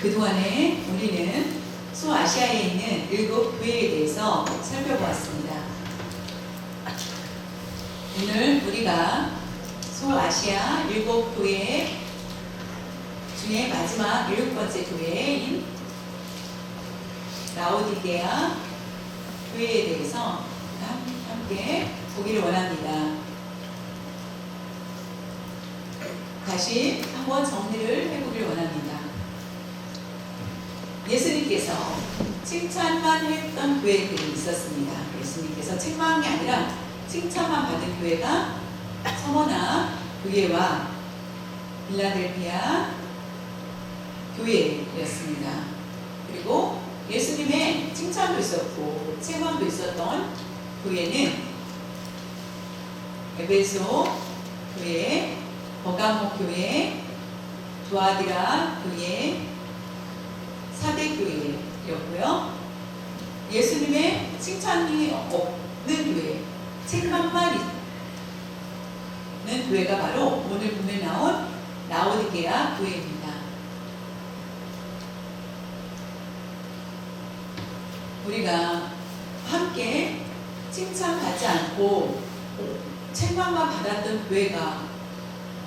그동안에 우리는 소아시아에 있는 7 교회에 대해서 살펴보았습니다. 오늘 우리가 소아시아 7 교회 중에 마지막 7번째 교회인 라오디게아 교회에 대해서 함께 보기를 원합니다. 다시 한번 정리를 해보기를 원합니다. 예수님께서 칭찬만 했던 교회들이 있었습니다. 예수님께서 책망이 아니라 칭찬만 받은 교회가 서머나 교회와 빌라델피아 교회였습니다. 그리고 예수님의 칭찬도 있었고 책망도 있었던 교회는 에베소 교회, 버가모 교회, 두아디라 교회, 사대 교회였고요. 예수님의 칭찬이 없는 교회, 책망만 있는 교회가 바로 오늘 보면 나온 라오디게아 교회입니다. 우리가 함께 칭찬받지 않고 책망만 받았던 교회가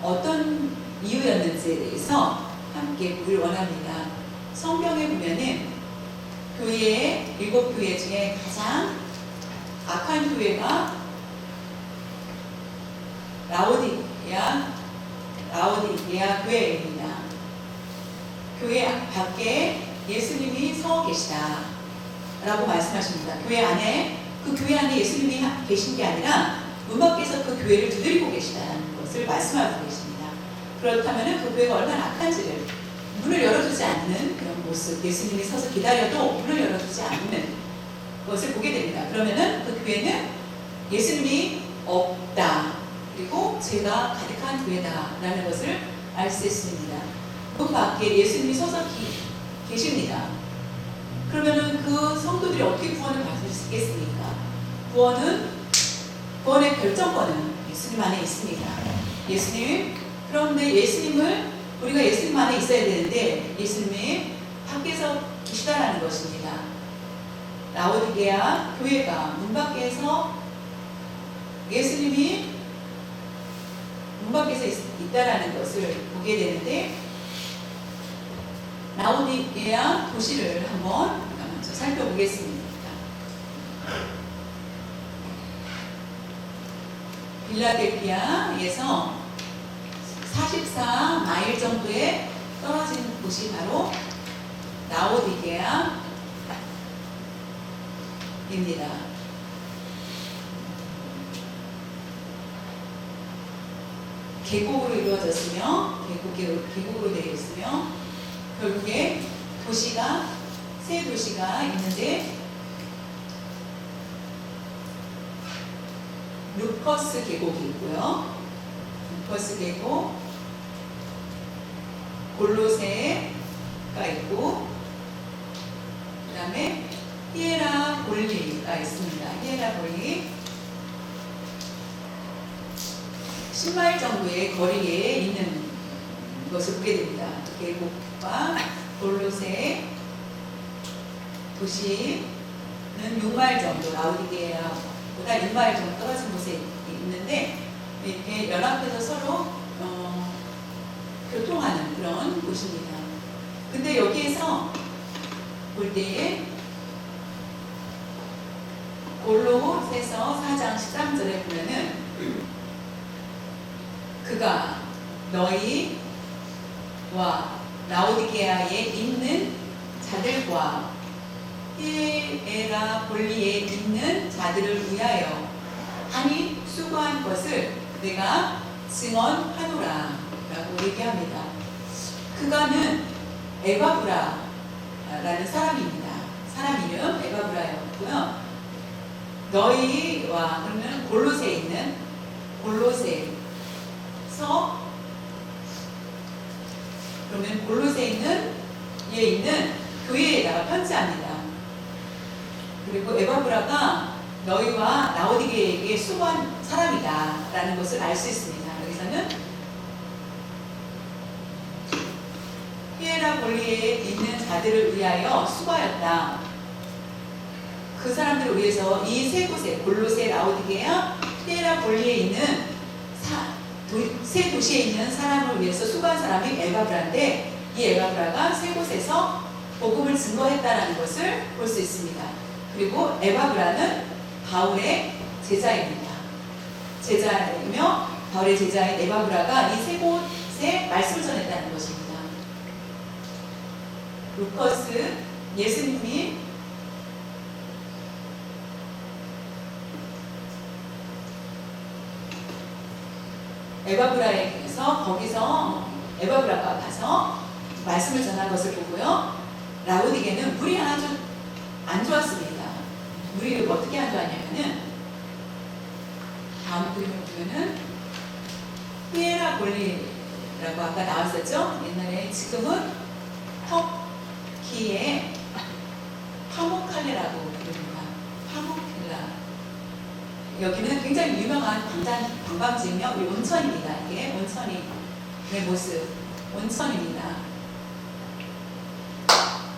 어떤 이유였는지에 대해서 함께 보기를 원합니다. 성경에 보면은 교회의 7 교회 중에 가장 악한 교회가 라오디게아 교회입니다. 교회 밖에 예수님이 서 계시다 라고 말씀하십니다. 교회 안에, 그 교회 안에 예수님이 계신 게 아니라 문 밖에서 그 교회를 두드리고 계시다는 것을 말씀하고 계십니다. 그렇다면 그 교회가 얼마나 악한지를, 문을 열어주지 않는 그런 모습, 예수님이 서서 기다려도 문을 열어주지 않는 것을 보게 됩니다. 그러면은 그 교회는 예수님이 없다, 그리고 죄가 가득한 교회다 라는 것을 알 수 있습니다. 문 밖에 예수님이 서서 계십니다. 그러면은 그 성도들이 어떻게 구원을 받을 수 있겠습니까? 구원의 결정권은 예수님 안에 있습니다. 그런데 예수님을, 우리가 예수님 안에 있어야 되는데 예수님이 밖에서 계시다라는 것입니다. 라오디게아 교회가 문 밖에서, 예수님이 문 밖에서 있다라는 것을 보게 되는데, 라오디게아 도시를 한번 먼저 살펴보겠습니다. 빌라델피아에서 44마일 정도에 떨어진 곳이 바로 라오디게아입니다. 계곡으로 이루어졌으며, 계곡으로 되어 있으며, 결국에 세 도시가 있는데, 루퍼스 계곡이 있고요. 루퍼스 계곡, 골로새가 있고, 그 다음에 히에라볼리가 있습니다. 히에라볼리 10마일 정도의 거리에 있는 것을 보게 됩니다. 계곡과 골로새 도시는 6마일 정도, 라오디게아보다 6마일 정도 떨어진 곳에 있는데, 이렇게 연합해서 서로 교통하는 그런 곳입니다. 근데 여기에서 볼 때에 골로새서 4장 13절에 보면은 그가 너희와 라오디게아에 있는 자들과 히에라볼리에 있는 자들을 위하여 한이 수고한 것을 내가 증언하노라 라고 얘기합니다. 그가는 에바브라라는 사람입니다. 사람 이름 에바브라였고요. 너희와, 그러면 골로새에 있는, 골로새에 있는 교회에다가 편지합니다. 그리고 에바브라가 너희와 라오디게아에게 수고한 사람이다 라는 것을 알 수 있습니다. 여기서는 히에라볼리 히에라볼리에 있는 자들을 위하여 수고하였다. 그 사람들을 위해서 이 세 곳에 골로새, 라오디게아, 히에라볼리에 있는 세 도시에 있는 사람을 위해서 수고한 사람이 에바브라인데, 이 에바브라가 세 곳에서 복음을 증거했다라는 것을 볼 수 있습니다. 그리고 에바브라는 바울의 제자입니다. 제자이며 바울의 제자인 에바브라가 이 세 곳에 말씀을 전했다는 것입니다. 루커스, 예수님이 에바브라에게서 거기서 에바브라가 가서 말씀을 전한 것을 보고요. 라오디게는 물이 아주 안 좋았습니다. 물이 어떻게 안 좋았냐면은 다음 그림을 보면은 히에라볼리라고 아까 나왔었죠. 옛날에 지금은 터키의 파무칼레라고 부릅니다. 파무칼라. 여기는 굉장히 유명한 관광지이며 온천입니다. 이게 온천의 모습, 온천입니다.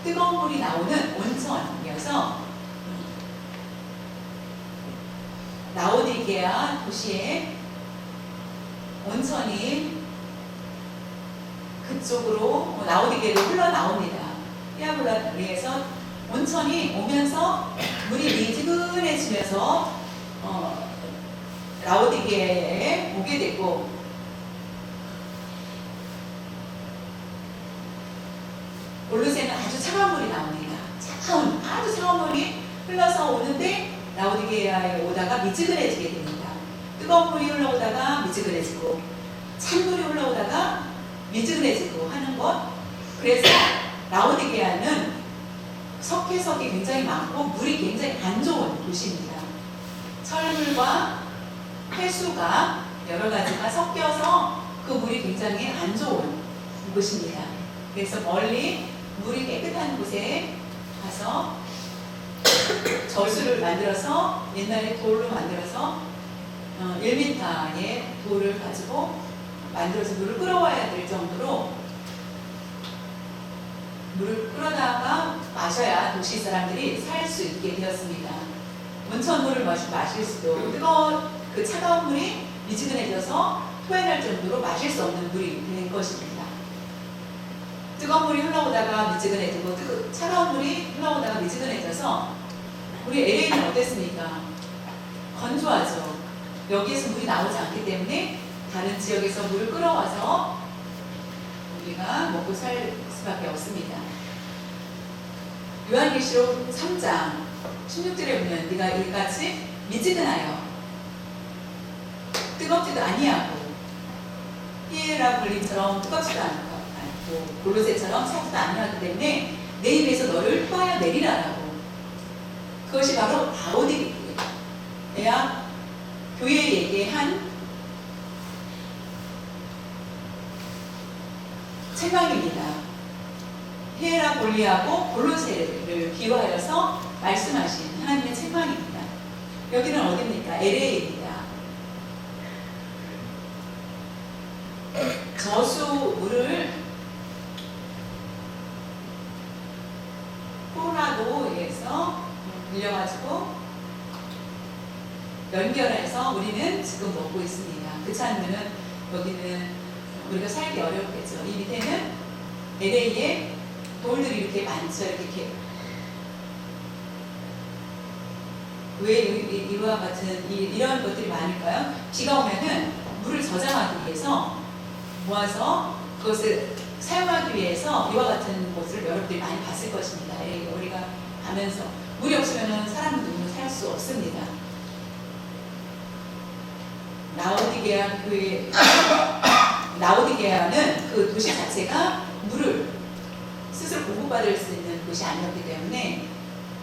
뜨거운 물이 나오는 온천이어서 라오디게아 도시에 온천이 그쪽으로 라오디게로 흘러나옵니다. 히에라볼리에서 온천이 오면서 물이 미지근해지면서 라오디게에 오게 되고, 골로새는 아주 차가운 물이 나옵니다. 아주 차가운 물이 흘러서 오는데 라오디게아에 오다가 미지근해지게 됩니다. 뜨거운 물이 흘러오다가 미지근해지고 찬 물이 흘러오다가 미지근해지고 하는 것. 그래서 라오디게아는 석회석이 굉장히 많고 물이 굉장히 안 좋은 도시입니다. 철물과 해수가 여러 가지가 섞여서 그 물이 굉장히 안 좋은 곳입니다. 그래서 멀리 물이 깨끗한 곳에 가서 저수를 만들어서, 옛날에 돌로 만들어서 1m의 돌을 가지고 만들어서 물을 끌어와야 될 정도로 물을 끌어다가 마셔야 도시 사람들이 살 수 있게 되었습니다. 온천물을 마실 수도, 그 차가운 물이 미지근해져서 토해낼 정도로 마실 수 없는 물이 된 것입니다. 뜨거운 물이 흘러오다가 미지근해지고 차가운 물이 흘러오다가 미지근해져서, 우리 LA는 어땠습니까? 건조하죠. 여기에서 물이 나오지 않기 때문에 다른 지역에서 물을 끌어와서 우리가 먹고 살 수밖에 없습니다. 요한계시록 3장 16절에 보면 네가 이같이 미지근하여 뜨겁지도 아니하고 히에라볼리처럼 뜨겁지도 않고 골로새처럼 차지도 아니하기 때문에 내 입에서 너를 토하여 내리라라고. 그것이 바로 라오디게아 교회에게 한 책망입니다. 히에라볼리하고 골로새를 비유하여서 말씀하신 하나님의 책망입니다. 여기는 어디입니까? LA입니다. 저수물을 코로나도에서 밀려가지고 연결해서 우리는 지금 먹고 있습니다. 그렇지 않으면 여기는 우리가 살기 어렵겠죠. 이 밑에는 LA에 돌들이 이렇게 많죠. 이렇게. 왜 이와 같은 이런 것들이 많을까요? 비가 오면은 물을 저장하기 위해서 모아서 그것을 사용하기 위해서 이와 같은 곳을 여러분들이 많이 봤을 것입니다. 우리가 가면서 물이 없으면 사람들은 살 수 없습니다. 라오디게아는 그 도시 자체가 물을 스스로 공급받을 수 있는 곳이 아니었기 때문에,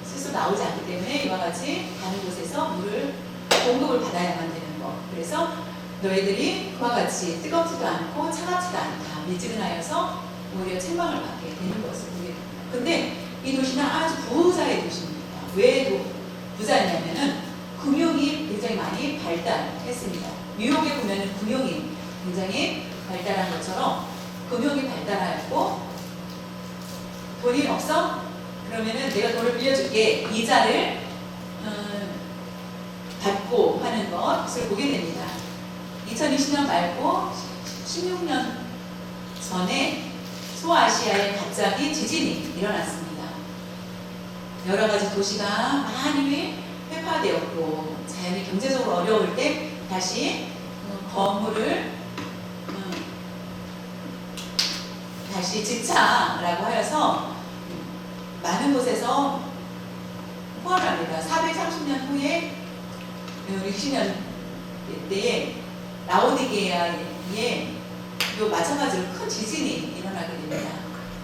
스스로 나오지 않기 때문에 이와 같이 다른 곳에서 물을 공급을 받아야만 되는 것. 그래서 너희들이 그와 같이 뜨겁지도 않고 차갑지도 않다, 미지근하여서 오히려 책망을 받게 되는 것을 보게 됩니다. 근데 이 도시는 아주 부자의 도시입니다. 왜 부자냐면은 금융이 굉장히 많이 발달했습니다. 뉴욕에 보면은 금융이 굉장히 발달한 것처럼 금융이 발달하였고, 돈이 없어? 그러면은 내가 돈을 빌려줄게. 이자를 받고 하는 것을 보게 됩니다. 2020년 말고 16년 전에 소아시아에 갑자기 지진이 일어났습니다. 여러 가지 도시가 많이 회파되었고 자연이 경제적으로 어려울 때 다시 건물을 다시 짓자라고 하여서 많은 곳에서 후원을 합니다. 430년 후에 60년 때에 라오디게아에 마찬가지로 큰 지진이 일어나게 됩니다.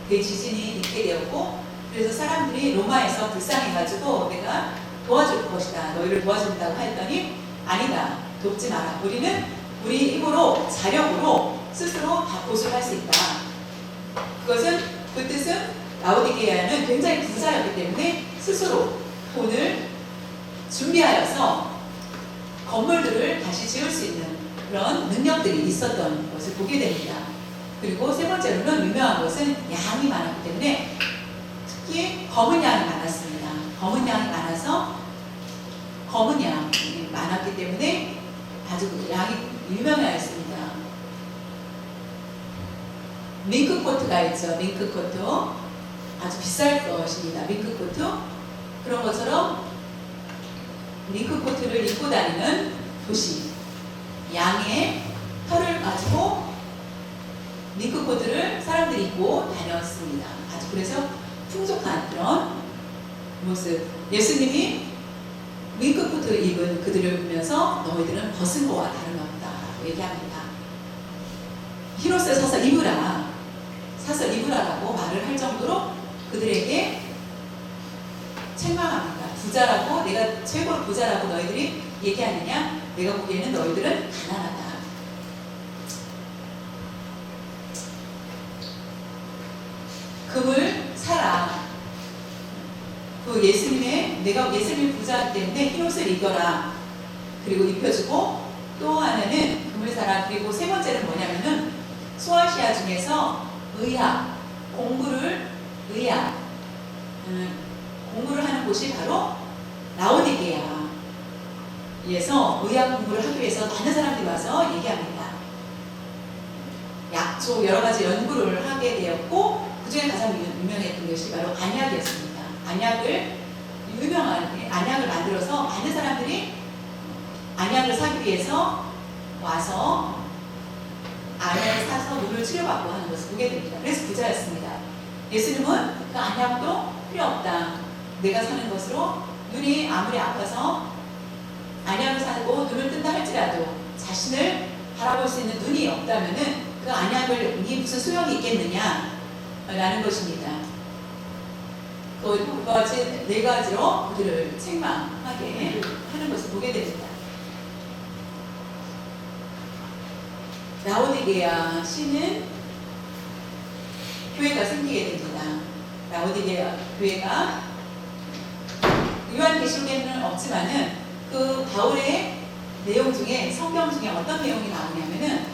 그 지진이 있게 되었고 그래서 사람들이 로마에서 불쌍해가지고 내가 도와줄 것이다. 너희를 도와준다고 했더니 아니다. 돕지 마라. 우리는 우리 힘으로 자력으로 스스로 다 보수할 수 있다. 그것은 그 뜻은 라오디게아는 굉장히 부자였기 때문에 스스로 돈을 준비하여서 건물들을 다시 지을 수 있는 그런 능력들이 있었던 것을 보게 됩니다. 그리고 세 번째로는 유명한 것은 양이 많았기 때문에 특히 검은 양이 많았습니다. 검은 양이 많아서 검은 양이 많았기 때문에 아주 양이 유명하였습니다. 밍크코트가 있죠. 밍크코트 아주 비쌀 것입니다. 밍크코트 그런 것처럼 밍크코트를 입고 다니는 도시 양의 털을 가지고 밍크코트를 사람들이 입고 다녔습니다. 아주 그래서 풍족한 그런 모습. 예수님이 밍크코트를 입은 그들을 보면서 너희들은 벗은 거와 다름없다라고 얘기합니다. 흰옷을 사서 입으라라고 말을 할 정도로 그들에게 책망합니다. 부자라고 내가 최고로 부자라고 너희들이 얘기하느냐? 내가 보기에는 너희들은 가난하다. 금을 사라. 그 내가 예수님의 부자이기 때문에 흰옷을 입어라. 그리고 입혀주고 또 하나는 금을 사라. 그리고 세 번째는 뭐냐면은 소아시아 중에서 공부를 하는 곳이 바로 라오디게아에서 의학 공부를 하기 위해서 많은 사람들이 와서 얘기합니다. 약초 여러 가지 연구를 하게 되었고 그 중에 가장 유명했던 것이 바로 안약이었습니다. 안약을 만들어서 많은 사람들이 안약을 사기 위해서 와서 안약을 사서 눈을 치료받고 하는 것을 보게 됩니다. 그래서 부자였습니다. 예수님은 그 안약도 필요 없다. 내가 사는 것으로 눈이 아무리 아파서 안약을 사고 눈을 뜬다 할지라도 자신을 바라볼 수 있는 눈이 없다면은 그 안약이 무슨 소용이 있겠느냐 라는 것입니다. 그 네 가지로 그들을 책망하게 하는 것을 보게 됩니다. 라오디게아 시는 교회가 생기게 됩니다. 라오디게아 교회가 요한계시록에는 없지만은 그 바울의 내용 중에 성경 중에 어떤 내용이 나오냐면은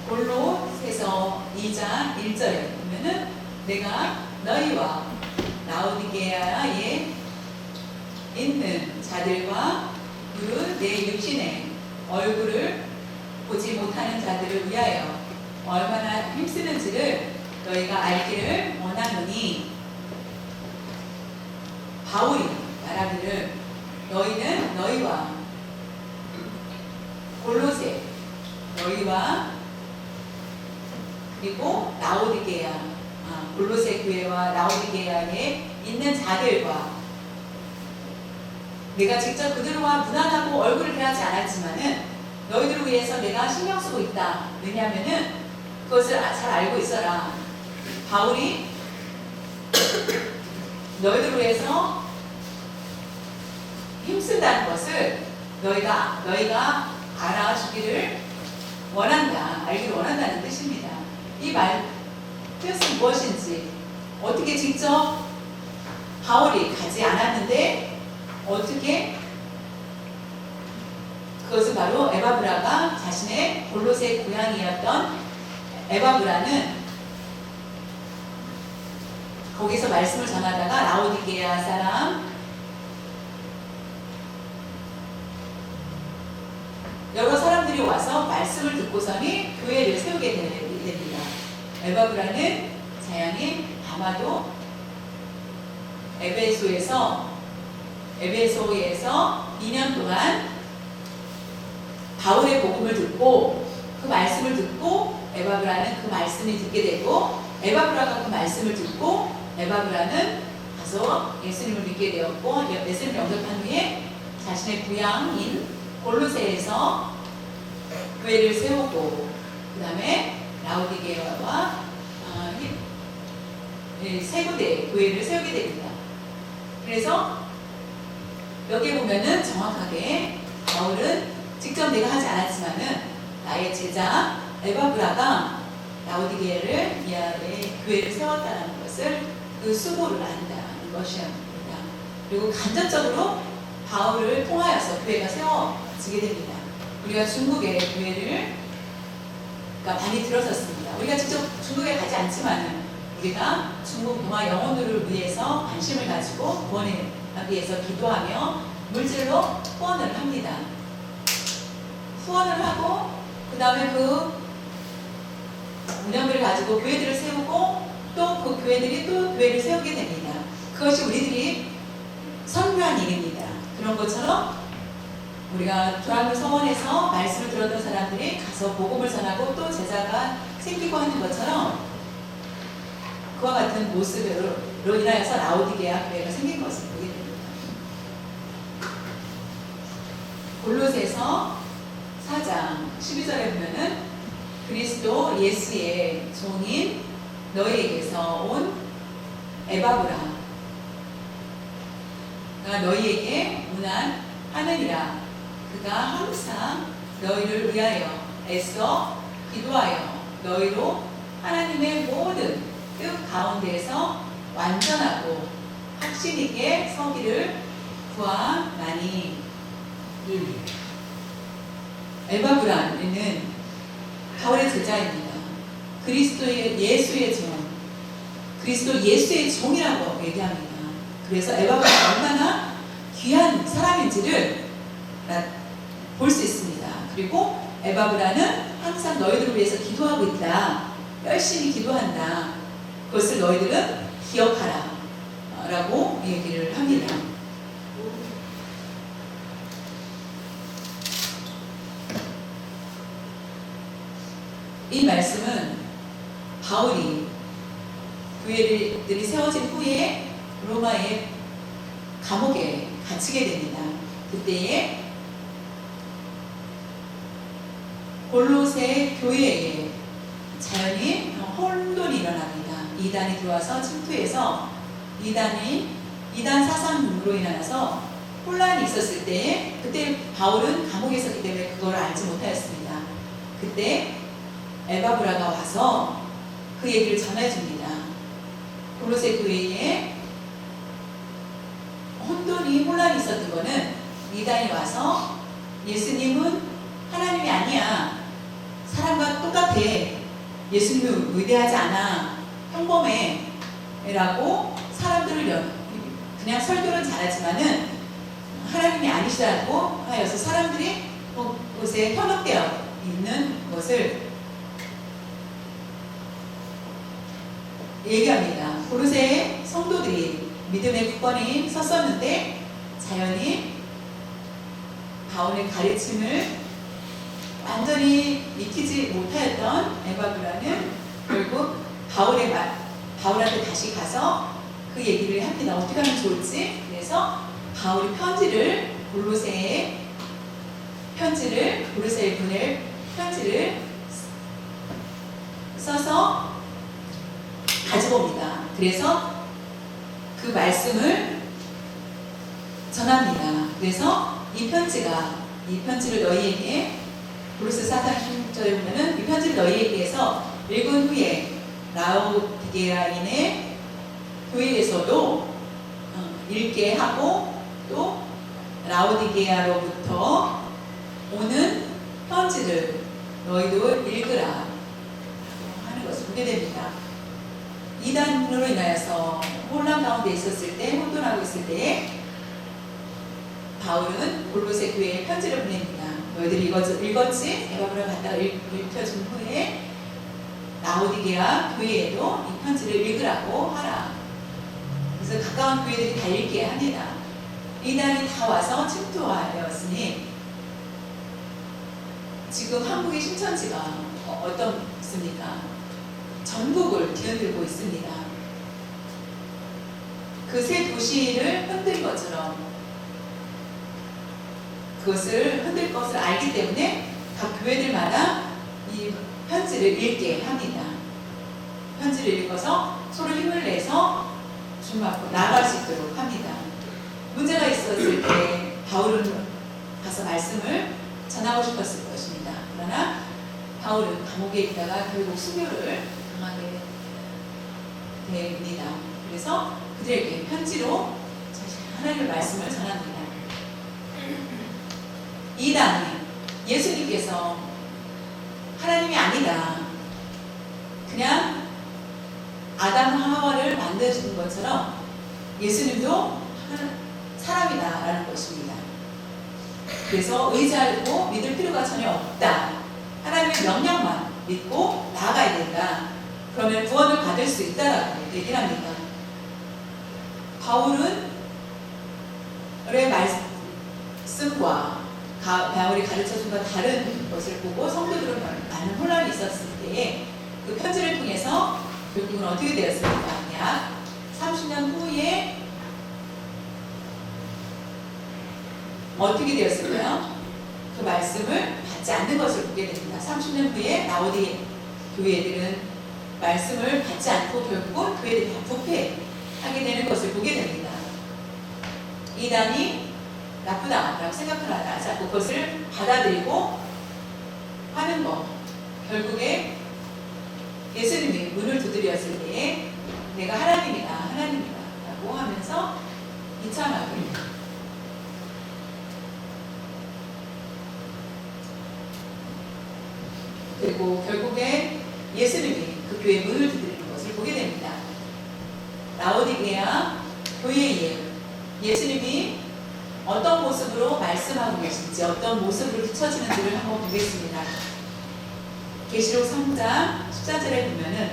골로새서 2장 1절에 보면은 내가 너희와 라오디게아에 있는 자들과 그 내 육신의 얼굴을 보지 못하는 자들을 위하여 얼마나 힘쓰는지를 너희가 알기를 원하노니 바울이 말하기를 너희는 너희와 골로새 너희와 그리고 골로새 교회와 라오디게아에 있는 자들과 내가 직접 그들과 무난하고 얼굴을 대하지 않았지만은 너희들을 위해서 내가 신경 쓰고 있다. 왜냐하면은 그것을 잘 알고 있어라. 바울이 너희들을 위해서 힘쓴다는 것을 너희가 알아주기를 원한다. 알기를 원한다는 뜻입니다. 이 말 뜻은 무엇인지 어떻게 직접 바울이 가지 않았는데 어떻게 그것은 바로 에바브라가 자신의 골로새 고향이었던 에바브라는 거기서 말씀을 전하다가 라오디게아 사람 여러 사람들이 와서 말씀을 듣고서는 교회를 세우게 됩니다. 에바브라는 자연이 아마도 에베소에서 2년 동안 바울의 복음을 듣고 그 말씀을 듣고 에바브라는 그 말씀을 듣게 되고 에바브라가 그 말씀을 듣고 에바브라는 가서 예수님을 믿게 되었고 예수님을 영접한 후에 자신의 고향인 골로새에서 교회를 세우고 그 다음에 라오디게아와 세 군데 교회를 세우게 됩니다. 그래서 여기 보면은 정확하게 바울은 직접 내가 하지 않았지만은 나의 제자 에바브라가 라오디게아를 이하의 교회를 세웠다는 것을 그 수고를 안다는 것입니다. 그리고 간접적으로 바울을 통하여서 교회가 세워지게 됩니다. 우리가 중국의 교회를 많이 들어섰습니다. 우리가 직접 중국에 가지 않지만은 우리가 중국 동화 영혼들을 위해서 관심을 가지고 구원을 하기 위해서 기도하며 물질로 후원을 합니다. 후원을 하고 그 다음에 그 운영들을 가지고 교회들을 세우고 또 그 교회들이 또 교회를 세우게 됩니다. 그것이 우리들이 선교한 일입니다. 그런 것처럼 우리가 조합을 서원에서 말씀을 들었던 사람들이 가서 복음을 전하고 또 제자가 생기고 하는 것처럼 그와 같은 모습으로 인하여서 라오디게아 교회가 생긴 것을 보게 됩니다. 골로새서 4장 12절에 보면은 그리스도 예수의 종인 너희에게서 온 에바브라가 너희에게 문안 하느니라. 그가 항상 너희를 위하여 애써 기도하여 너희로 하나님의 모든 뜻 가운데에서 완전하고 확신 있게 서기를 구하나니. 에바브라는 바울의 제자입니다. 그리스도의 예수의 종, 그리스도 예수의 종이라고 얘기합니다. 그래서 에바브라가 얼마나 귀한 사람인지를 볼 수 있습니다. 그리고 에바브라는 항상 너희들을 위해서 기도하고 있다. 열심히 기도한다. 그것을 너희들은 기억하라. 라고 얘기를 합니다. 이 말씀은 바울이 교회들이 세워진 후에 로마의 감옥에 갇히게 됩니다. 그때에 골로새 교회에 자연히 혼돈이 일어납니다. 이단이 들어와서 침투해서 이단 사상으로 인하여서 혼란이 있었을 때에 그때 바울은 감옥에 있었기 때문에 그걸 알지 못하였습니다. 그때 에바브라가 와서 그 얘기를 전해줍니다. 골로새 교회에 혼란이 있었던 거는 이단이 와서 예수님은 하나님이 아니야. 사람과 똑같아. 예수님은 위대하지 않아. 평범해. 라고 사람들을 그냥 설교는 잘하지만은 하나님이 아니시라고 하여서 사람들이 그곳에 현혹되어 있는 것을 얘기합니다. 고르새의 성도들이 믿음의 굳건히 섰었는데 자연히 바울의 가르침을 완전히 익히지 못하였던 에바브라는 결국 바울한테 다시 가서 그 얘기를 합니다. 어떻게 하면 좋을지. 그래서 바울이 골로새에 보낼 편지를 써서 가지고 옵니다. 그래서 그 말씀을 전합니다. 그래서 이 편지를 너희에게 골로새 4장 16절에 보면은 이 편지를 너희에게 해서 읽은 후에 라오디게아인의 교회에서도 읽게 하고 또 라오디게아로부터 오는 편지를 너희도 읽으라 하는 것을 보게 됩니다. 이단으로 인하여서 혼란 가운데 있었을 때, 혼돈하고 있을 때 바울은 골로새 교회에 편지를 보냅니다. 너희들이 읽었지? 에바브라 갖다가 읽혀준 후에 라오디게아 교회에도 이 편지를 읽으라고 하라. 그래서 가까운 교회들이 다 읽게 합니다. 이단이 다 와서 침투하였으니 지금 한국의 신천지가 어떻습니까? 전국을 뒤흔들고 있습니다. 그 세 도시를 흔들 것처럼 그것을 흔들 것을 알기 때문에 각 교회들마다 이 편지를 읽게 합니다. 편지를 읽어서 서로 힘을 내서 주님앞으로 나아갈 수 있도록 합니다. 문제가 있었을 때 바울은 가서 말씀을 전하고 싶었을 것입니다. 그러나 바울은 감옥에 있다가 결국 수료를 당하게 됩니다. 그래서 그들에게 편지로 하나님의 말씀을 전합니다. 이단이 예수님께서 하나님이 아니다. 그냥 아담 하와를 만드신 것처럼 예수님도 사람이다라는 것입니다. 그래서 의지하고 믿을 필요가 전혀 없다. 하나님의 명령만 믿고 나아가야 된다. 그러면 구원을 받을 수 있다라고 얘기를 합니다. 바울은 말씀과 바울이 가르쳐준 것 다른 것을 보고 성도들은 많은 혼란이 있었을 때에 그 편지를 통해서 결국은 어떻게 되었습니까? 약 30년 후에 어떻게 되었을까요? 그 말씀을 받지 않는 것을 보게 됩니다. 30년 후에 라오디 교회들은 말씀을 받지 않고 결국은 교회들이 다 부패하게 되는 것을 보게 됩니다. 이단이 나쁘다라고 생각을 하다 자꾸 그것을 받아들이고 하는 것, 결국에 예수님이 문을 두드렸을 때에 내가 하나님이다 라고 하면서 이참하게 그리고 결국에 예수님이 그 교회의 문을 두드리는 것을 보게 됩니다. 라오디게아 교회에 예수님이 어떤 모습으로 말씀하고 계신지, 어떤 모습으로 비춰지는지를 한번 보겠습니다. 계시록 3장 14절에 보면은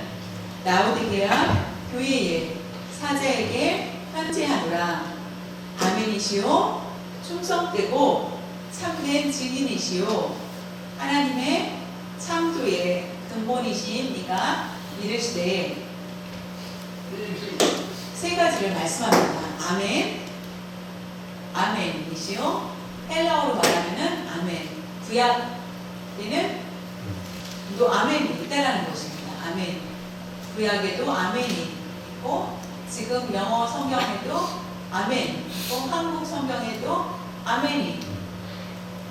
라오디게아 교회의 사자에게 편지하노라. 아멘이시오 충성되고 참된 증인이시오 하나님의 창조의 근본이신 이가 이르시되 세 가지를 말씀합니다. 아멘, 아멘이시오. 헬라어로 말하면은 아멘. 구약에는 또 아멘이 있다라는 것입니다. 아멘. 구약에도 아멘이 있고 지금 영어 성경에도 아멘 있고 한국 성경에도 아멘이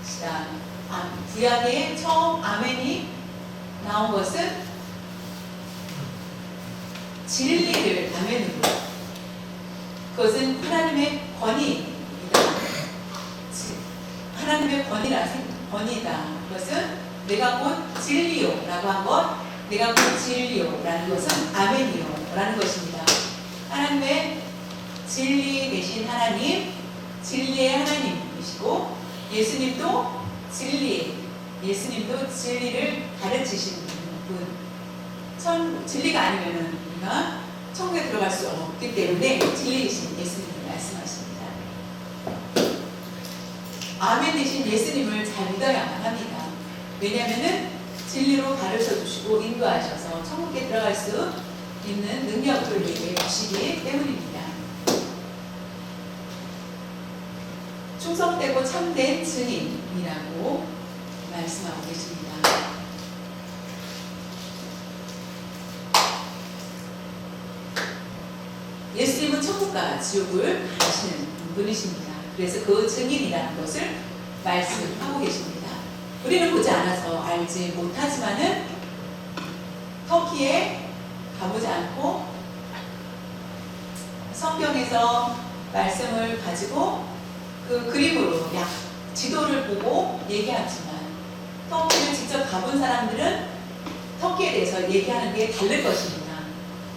있다. 구약에 처음 아멘이 나온 것은 진리를 아멘으로, 그것은 하나님의 권위입니다. 하나님의 권위다. 그것은 내가 곧 진리요라고 한 것, 내가 곧 진리요라는 것은 아멘이요라는 것입니다. 하나님의 진리 되신 하나님, 진리의 하나님이시고 예수님도 예수님도 진리를 가르치시는 분. 진리가 아니면은 우리가 천국에 들어갈 수 없기 때문에 진리이신 예수님을 말씀하십니다. 아멘 되신 예수님을 잘 믿어야만 합니다. 왜냐하면은 진리로 가르쳐 주시고 인도하셔서 천국에 들어갈 수 있는 능력을 우리에게 주시기 때문입니다. 충성되고 참된 증인이라고 말씀하고 계십니다. 예수님은 천국과 지옥을 가르치는 분이십니다. 그래서 그 증인이라는 것을 말씀하고 계십니다. 우리는 보지 않아서 알지 못하지만은 터키에 가보지 않고 성경에서 말씀을 가지고 그 그림으로 지도를 보고 얘기하지만 터키를 직접 가본 사람들은 터키에 대해서 얘기하는 게 다를 것입니다.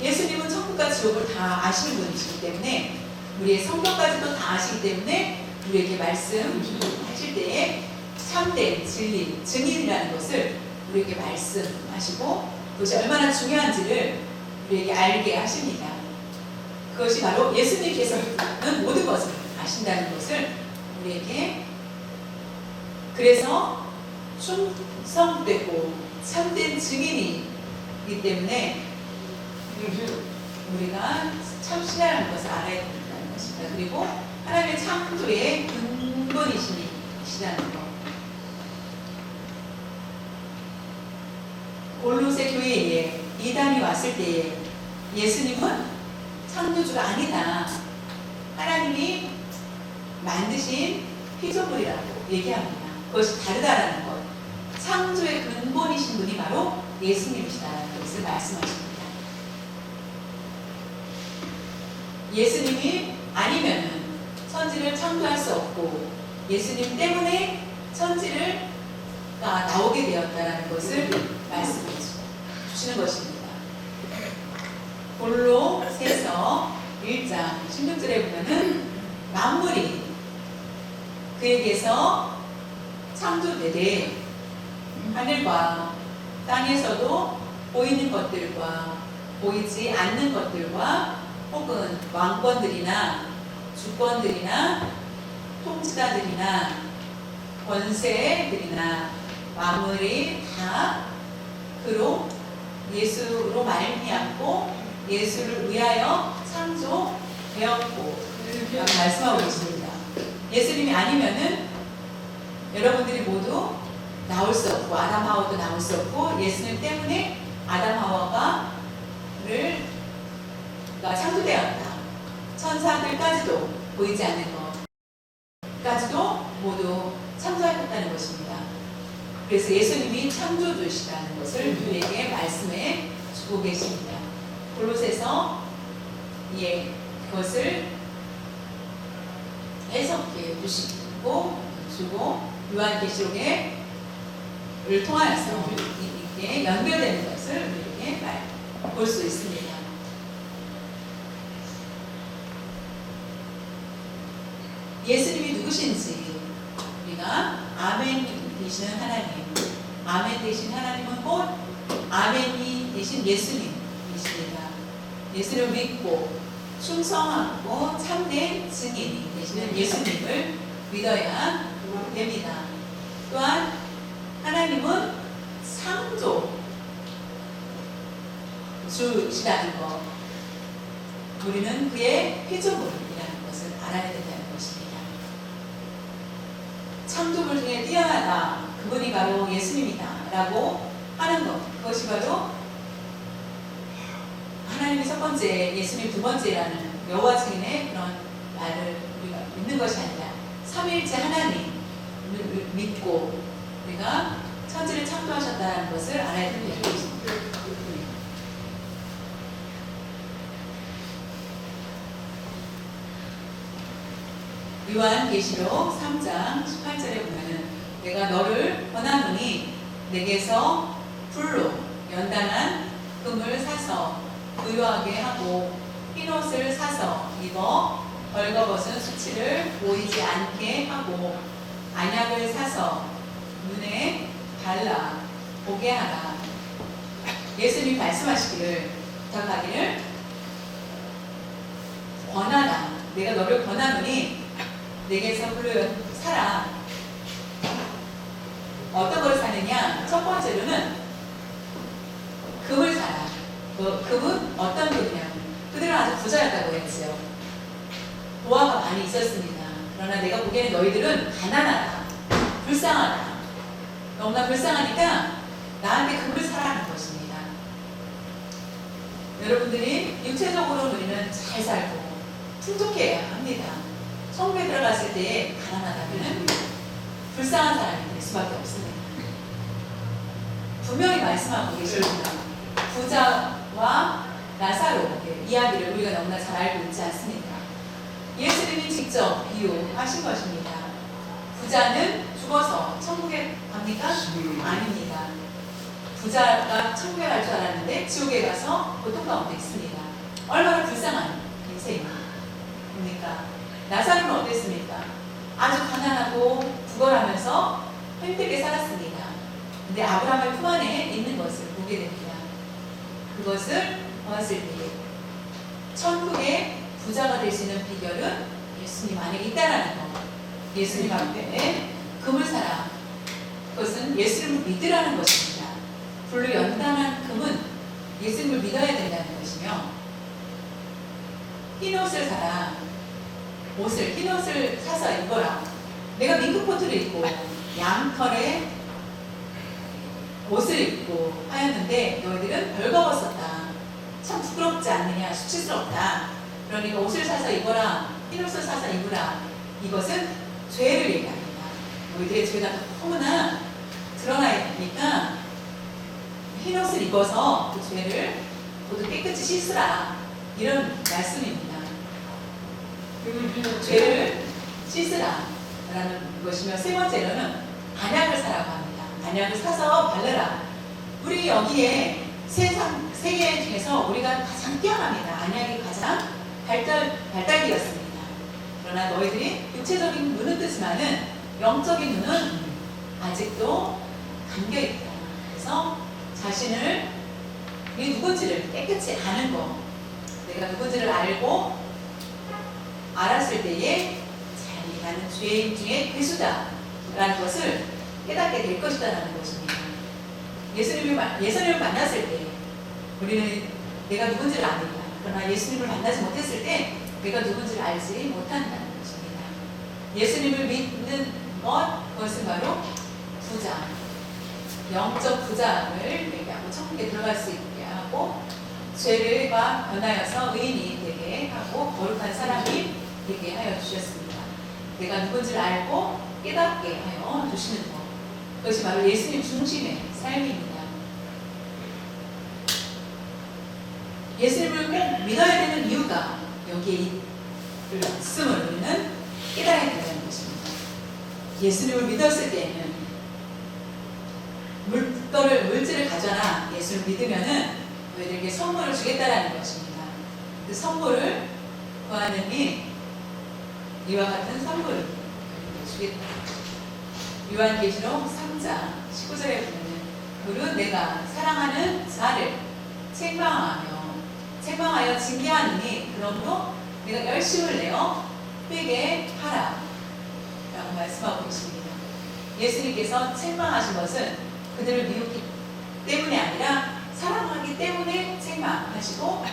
예수님은 천국과 지옥을 다 아시는 분이시기 때문에 우리의 성경까지도 다 아시기 때문에 우리에게 말씀하실 때에 참된 진리, 증인이라는 것을 우리에게 말씀하시고 그것이 얼마나 중요한지를 우리에게 알게 하십니다. 그것이 바로 예수님께서는 모든 것을 아신다는 것을 우리에게, 그래서 충성되고 참된 증인이기 때문에 우리가 참 신뢰하는 것을 알아야 된다는 것입니다. 그리고 하나님의 창조의 근본이시라는 것. 골로새 교회에 이단이 왔을 때에 예수님은 창조주가 아니다, 하나님이 만드신 피조물이라고 얘기합니다. 그것이 다르다라는 것, 창조의 근본이신 분이 바로 예수님이시다라는 것을 말씀하십니다. 예수님이 아니면은 천지를 창조할 수 없고 예수님 때문에 천지가 나오게 되었다라는 것을 말씀해 주시는 것입니다. 골로새서 1장 16절에 보면은 만물이 그에게서 창조되되 하늘과 땅에서도 보이는 것들과 보이지 않는 것들과 혹은 왕권들이나 주권들이나 통치자들이나 권세들이나 만물이 다 그로 예수로 말미암고 예수를 위하여 창조되었고 라고 말씀하고 있습니다. 예수님이 아니면은 여러분들이 모두 나올 수 없고 아담 하와도 나올 수 없고 예수님 때문에 아담 하와가 창조되었다. 천사들까지도 보이지 않는 것까지도 모두 창조하였다는 것입니다. 그래서 예수님이 창조주시라는 것을 우리에게 말씀해 주고 계십니다. 골로새서 그것을 해석해 주고 요한계시록을 통하여서 이렇게 연결되는 것을 우리에게 볼 수 있습니다. 예수님이 누구신지 우리가 아멘 되시는 하나님, 아멘 되신 하나님은 곧 아멘이 되신 예수님이십니다. 예수를 믿고 충성하고 참된 증인이 되시는 예수님을 믿어야 됩니다. 또한 하나님은 창조주시라는 것, 우리는 그의 피조물이라는 것을 알아야 된다는 것입니다. 창조물 중에 뛰어나다, 그분이 바로 예수님이다 라고 하는 것, 그것이 바로 하나님이 첫 번째, 예수님 두 번째라는 여호와 증인의 그런 말을 우리가 믿는 것이 아니라 삼위일체 하나님을 믿고 우리가 천지를 창조하셨다는 것을 알아야 된다는 것입니다. 요한계시록 3장 18절에 보면은 내가 너를 권하노니 내게서 불로 연단한 금을 사서 의로하게 하고 흰옷을 사서 입어 벌거벗은 수치를 보이지 않게 하고 안약을 사서 눈에 발라 보게 하라. 예수님이 말씀하시기를, 부탁하기를, 권하라. 내가 너를 권하노니 내게서 불로 사라. 어떤 걸 사느냐? 첫 번째로는 금을 사라. 금은 어떤 금이냐? 그들은 아주 부자였다고 했지요. 보화가 많이 있었습니다. 그러나 내가 보기에는 너희들은 가난하다, 불쌍하다. 너무나 불쌍하니까 나한테 금을 사라는 것입니다. 여러분들이 육체적으로 우리는 잘 살고 풍족해야 합니다. 천국에 들어갔을 때 가난하다면 불쌍한 사람이 될 수밖에 없습니다. 분명히 말씀하고 계십니다. 부자와 나사로 이야기를 우리가 너무나 잘 알고 있지 않습니까? 예수님이 직접 비유하신 것입니다. 부자는 죽어서 천국에 갑니까? 아닙니다. 부자가 천국에 갈 줄 알았는데 지옥에 가서 고통 가운데 있습니다. 얼마나 불쌍한 인생입니까? 나사로는 어땠습니까? 아주 가난하고 구걸하면서 힘들게 살았습니다. 근데 아브라함의 품 안에 있는 것을 보게 됩니다. 그것을 보았을 때 천국의 부자가 될 수 있는 비결은 예수님 안에 있다라는 것. 예수님 앞에 금을 사라. 그것은 예수님을 믿으라는 것입니다. 불로 연단한 금은 예수님을 믿어야 된다는 것이며, 흰 옷을 사라. 흰 옷을 사서 입어라. 내가 민국 코트를 입고 양털에 옷을 입고 하였는데 너희들은 벌거벗었다. 참 부끄럽지 않느냐, 수치스럽다. 그러니까 옷을 사서 입어라. 흰 옷을 사서 입으라. 이것은 죄를 얘기합니다. 너희들의 죄가 너무나 드러나 있으니까 흰 옷을 입어서 그 죄를 모두 깨끗이 씻으라. 이런 말씀입니다. 죄를 씻으라 라는 것이며, 세 번째로는 안약을 사라고 합니다. 안약을 사서 바르라. 우리 여기에 세계 중에서 우리가 가장 뛰어납니다. 안약이 가장 발달되었습니다. 그러나 너희들이 육체적인 눈은 뜨지만은 영적인 눈은 아직도 감겨있다. 그래서 자신을 우리 누군지를 깨끗이 아는 것, 내가 누군지를 알고 알았을 때에 나는 죄인 중에 괴수다라는 것을 깨닫게 될 것이다라는 것입니다. 예수님을 만났을 때 우리는 내가 누군지를 압니다. 그러나 예수님을 만나지 못했을 때 내가 누군지를 알지 못한다는 것입니다. 예수님을 믿는 그것은 바로 부자, 영적 부자를 얘기하고 천국에 들어갈 수 있게 하고, 죄가 변하여서 의인이 되게 하고 거룩한 사람이 되게 하여 주셨습니다. 내가 누군지를 알고 깨닫게 하여 주시는 것, 그것이 바로 예수님 중심의 삶입니다. 예수님을 꼭 믿어야 되는 이유가 여기에 있음을 우리는 깨달아야 된다는 것입니다. 예수님을 믿었을 때에는 물질을 가져라. 예수를 믿으면은 너희들에게 선물을 주겠다라는 것입니다. 그 선물을 구하느니 이와 같은 선물을 주겠다. 요한계시록 3장 19절에 보면 물은 내가 사랑하는 자를 책망하여 징계하느니 그러므로 내가 열심을 내어 회개하라 라고 말씀하고 계십니다. 예수님께서 책망하신 것은 그들을 미웠기 때문에 아니라 사랑하기 때문에 책망하시고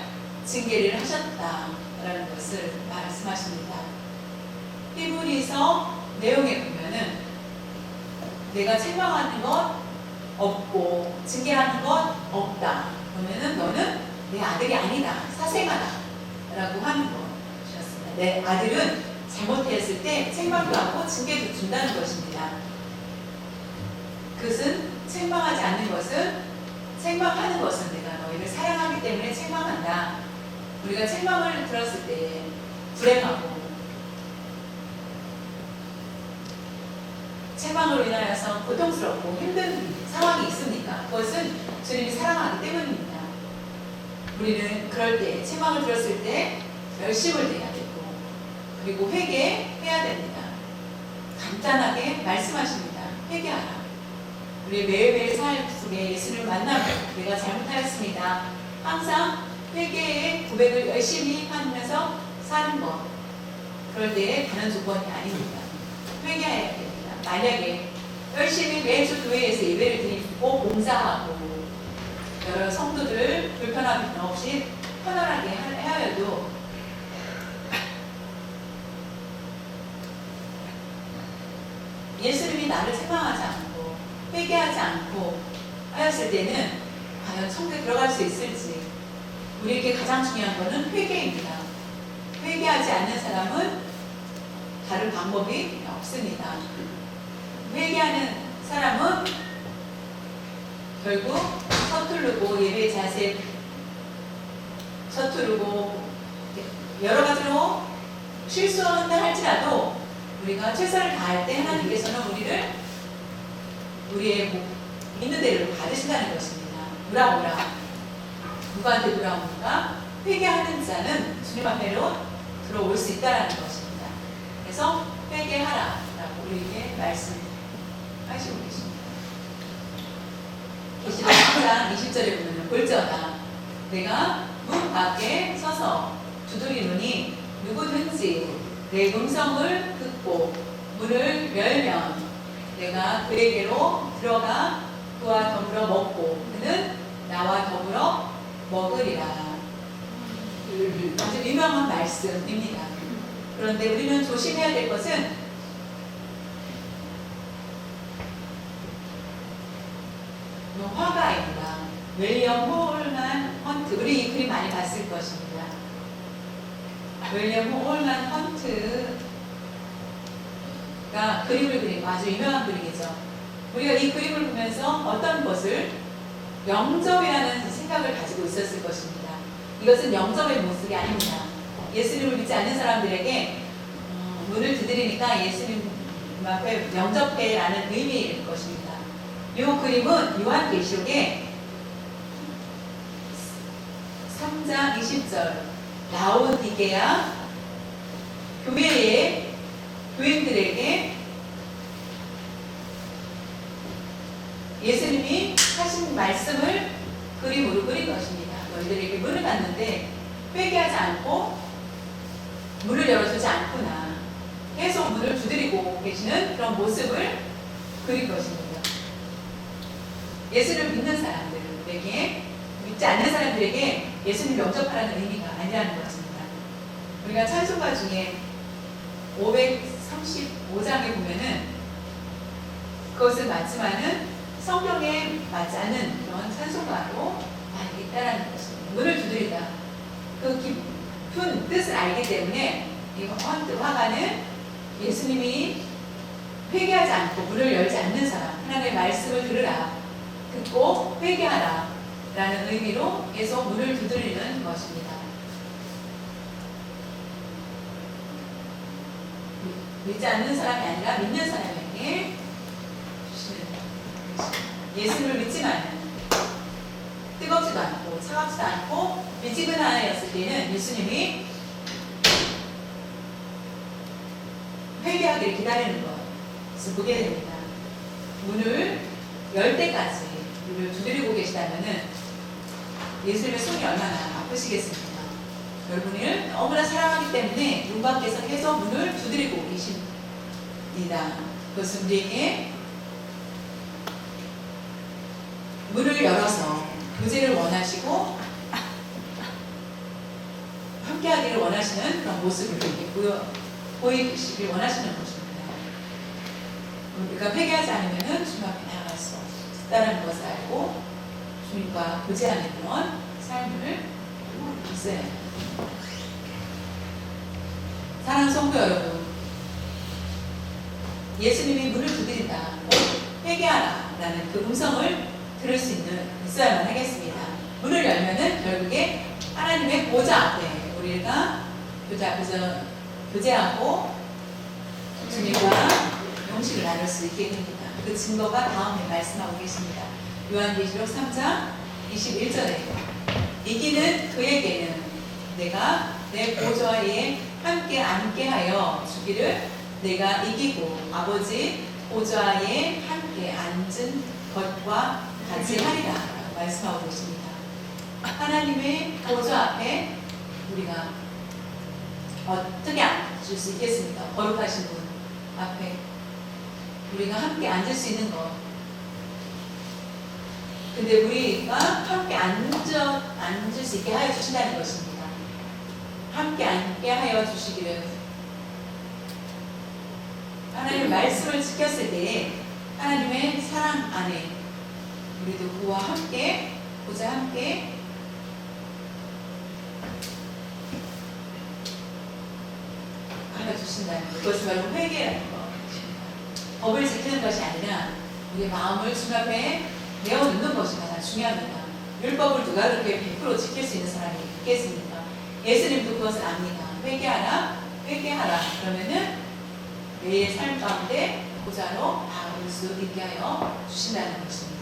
징계를 하셨다라는 것을 말씀하십니다. 히브리서 내용에 보면은 내가 책망하는 것 없고 징계하는 것 없다. 그러면은 너는 내 아들이 아니다. 사생아다. 라고 하는 것이었습니다. 내 아들은 잘못했을 때 책망도 하고 징계도 준다는 것입니다. 그것은 책망하지 않는 것은, 책망하는 것은 내가 너희를 사랑하기 때문에 책망한다. 우리가 책망을 들었을 때 불행하고 책망으로 인하여서 고통스럽고 힘든 상황이 있습니까? 그것은 주님이 사랑하기 때문입니다. 우리는 그럴 때 책망을 들었을 때 열심을 내야 되고, 그리고 회개해야 됩니다. 간단하게 말씀하십니다. 회개하라. 우리 매일매일 삶 속에 예수를 만나고 내가 잘못하였습니다. 항상 회개의 고백을 열심히 하면서 사는 것. 그럴 때 다른 조건이 아닙니다. 회개해야 됩니다. 만약에 열심히 매주 교회에서 예배를 드리고 봉사하고 여러 성도들 불편함 없이 편안하게 하여도 예수님이 나를 책망하지 않고 회개하지 않고 하였을 때는 과연 천국에 들어갈 수 있을지. 우리에게 가장 중요한 것은 회개입니다. 회개하지 않는 사람은 다른 방법이 없습니다. 회개하는 사람은 결국 서투르고 예배 자세 서투르고 여러 가지로 실수한다 할지라도 우리가 최선을 다할 때 하나님께서는 우리를 우리의 믿는 대로 받으신다는 것입니다. 누구한테 돌아오는가? 회개하는 자는 주님 앞에로 들어올 수 있다는 것입니다. 그래서 회개하라라고 우리에게 말씀하시고 계십니다. 계시록 3장 20절에 보면 볼지어다 내가 문 밖에 서서 두드리노니 누구든지 내 음성을 듣고 문을 열면 내가 그에게로 들어가 그와 더불어 먹고 그는 나와 더불어 먹으리라. 아주 유명한 말씀입니다. 그런데 우리는 조심해야 될 것은 화가입니다. 윌리엄 홀만 헌트, 우리 이 그림 많이 봤을 것입니다. 윌리엄 홀만 헌트가 그림을 그린 아주 유명한 그림이죠. 우리가 이 그림을 보면서 어떤 것을 영접이라는 생각을 가지고 있었을 것입니다. 이것은 영접의 모습이 아닙니다. 예수님을 믿지 않는 사람들에게 문을 두드리니까 예수님 앞에 영접해라는 의미일 것입니다. 이 그림은 요한계시록의 3장 20절 라오디게아 교회의 교인들에게 예수님이 하신 말씀을 그림으로 그린 것입니다. 너희들에게 문을 닫는데 회개하지 않고 문을 열어주지 않구나. 계속 문을 두드리고 계시는 그런 모습을 그린 것입니다. 예수를 믿는 사람들에게, 믿지 않는 사람들에게 예수님 영접하라는 의미가 아니라는 것입니다. 우리가 찬송가 중에 535장에 보면은 그것은 맞지만은 성경에 맞지 않는 그런 찬송가로 많이 있다라는 것입니다. 문을 두드린다. 그 깊은 뜻을 알기 때문에 이 화가는 예수님이 회개하지 않고 문을 열지 않는 사람, 하나님의 말씀을 들으라, 듣고 회개하라 라는 의미로 계속 문을 두드리는 것입니다. 믿지 않는 사람이 아니라 믿는 사람에게 주시는 예수를 믿지만 뜨겁지도 않고 차갑지도 않고 미지근하였을 때는 예수님이 회개하기를 기다리는 것을 보게 됩니다. 문을 열 때까지 문을 두드리고 계시다면은 예수님의 손이 얼마나 아프시겠습니까? 여러분을 너무나 사랑하기 때문에 문 밖에서 계속 문을 두드리고 계십니다. 그것은 우리에게 문을 열어서 교제를 원하시고 함께하기를 원하시는 그런 모습을 이렇게 보이시길 원하시는 것입니다. 우리가 회개하지 않으면 주님 앞에 나아갈 수 없다는 것을 알고 주님과 교제하는 그런 삶을 있어야 합니다. 사랑하는 성도 여러분, 예수님이 문을 두드린다, 회개하라 라는 그 음성을 들을 수 있어야만 하겠습니다. 문을 열면은 결국에 하나님의 보좌 앞에 우리가 교제하고 주님과 영식을 나눌 수 있게 됩니다. 그 증거가 다음에 말씀하고 계십니다. 요한계시록 3장 21절에 이기는 그에게는 내가 내 보좌에 함께 앉게 하여 주기를 내가 이기고 아버지 보좌에 함께 앉은 것과 같이 하리라 라고 말씀하고 계십니다. 하나님의 보좌 앞에 우리가 어떻게 앉을 수 있겠습니까? 거룩하신 분 앞에 우리가 함께 앉을 수 있는 것. 근데 우리가 함께 앉을 수 있게 하여 주신다는 것입니다. 함께 앉게 하여 주시기를 하나님의 말씀을 지켰을 때 하나님의 사랑 안에 우리도 그와 함께 보좌 함께 하여 주신다는 것. 그것이 바로 회개라는 것입니다. 법을 지키는 것이 아니라 우리의 마음을 주님 앞에 내어놓는 것이 가장 중요합니다. 율법을 누가 그렇게 100% 지킬 수 있는 사람이 있겠습니까? 예수님도 그것을 압니다. 회개하라, 회개하라. 그러면은 내 삶 가운데 보좌로 바울 수 있게 하여 주신다는 것입니다.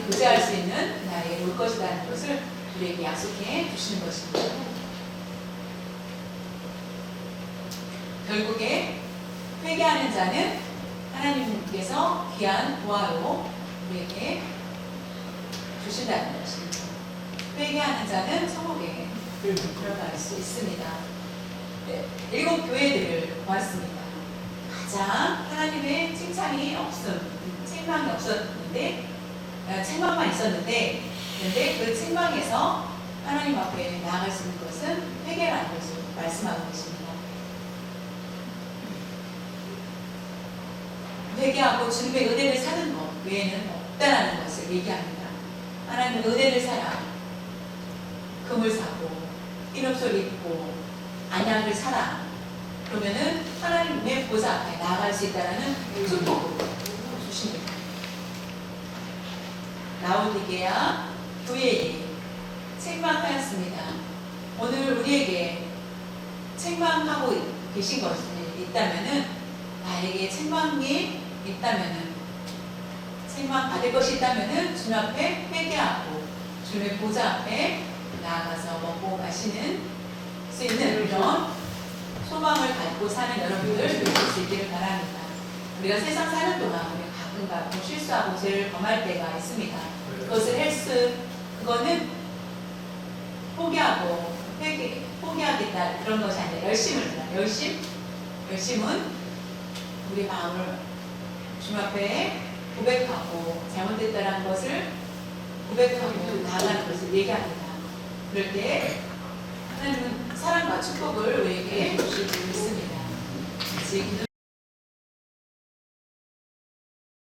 교제할 수 있는 그날이 올 것이라는 것을 우리에게 약속해 주시는 것입니다. 결국에 회개하는 자는 하나님께서 귀한 보화로 우리에게 주신다는 것입니다. 회개하는 자는 천국에 들어갈 수 있습니다. 네, 7 교회들을 보았습니다. 가장 하나님의 칭찬이 책망이 없었는데, 책망만 있었는데, 근데 그 책망에서 하나님 앞에 나아갈 수 있는 것은 회개라는 것을 말씀하고 계십니다. 회개하고 주님의 은혜를 사는 것 외에는 없다라는 것을 얘기합니다. 하나님의 은혜를 살아 금을 사고 흰옷을 입고 안약을 사라. 그러면은 하나님의 보좌 앞에 나아갈 수 있다라는 축복을 주십니다. 라오디게아 교회에 책망하였습니다. 오늘 우리에게 책망하고 계신 것이 있다면은, 나에게 책망이 있다면은, 책망 받을 것이 있다면은 주님 앞에 회개하고 주님의 보좌 앞에 나아가서 먹고 마시는 수 있는 그런 소망을 갖고 사는 여러분들 되실 수 있기를 바랍니다. 우리가 세상 사는 동안 우리가 가끔 실수하고 죄를 범할 때가 있습니다. 그것을 그거는 포기하고 포기하겠다 그런 것이 아니라 열심은 우리 마음을 주님 앞에 고백하고 잘못됐다는 것을 고백하고 나아가는 것을 얘기합니다. 그럴 때 하나님은 사랑과 축복을 우리에게 주시고 있습니다.